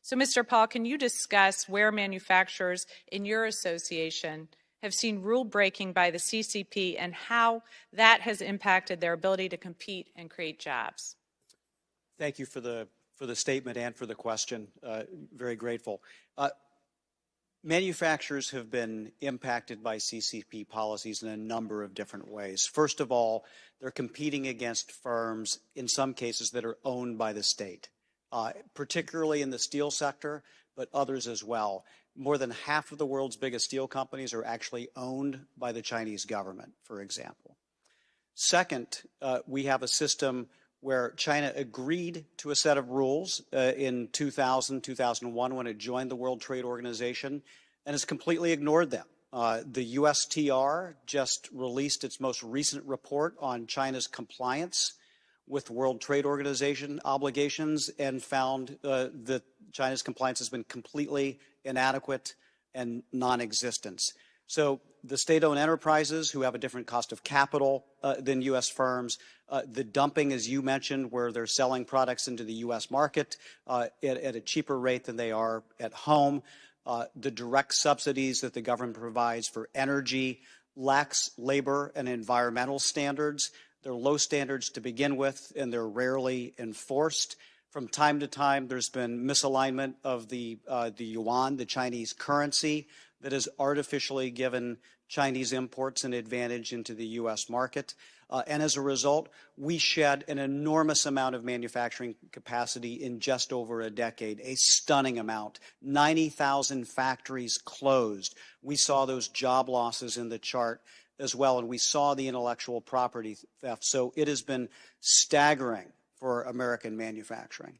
So, Mr. Paul, can you discuss where manufacturers in your association have seen rule breaking by the CCP and how that has impacted their ability to compete and create jobs? Thank you for the statement and for the question. Very grateful. Manufacturers have been impacted by CCP policies in a number of different ways. First of all, they're competing against firms, in some cases, that are owned by the state, particularly in the steel sector, but others as well. More than half of the world's biggest steel companies are actually owned by the Chinese government, for example. Second, we have a system where China agreed to a set of rules in 2000, 2001 when it joined the World Trade Organization and has completely ignored them. The USTR just released its most recent report on China's compliance with World Trade Organization obligations and found that China's compliance has been completely inadequate and non-existent. So the state-owned enterprises who have a different cost of capital than U.S. firms, the dumping, as you mentioned, where they're selling products into the U.S. market at a cheaper rate than they are at home, the direct subsidies that the government provides for energy, lax labor and environmental standards. They're low standards to begin with, and they're rarely enforced. From time to time, there's been misalignment of the yuan, the Chinese currency, that has artificially given Chinese imports an advantage into the U.S. market. And as a result, we shed an enormous amount of manufacturing capacity in just over a decade, a stunning amount. 90,000 factories closed. We saw those job losses in the chart as well, and we saw the intellectual property theft. So it has been staggering for American manufacturing.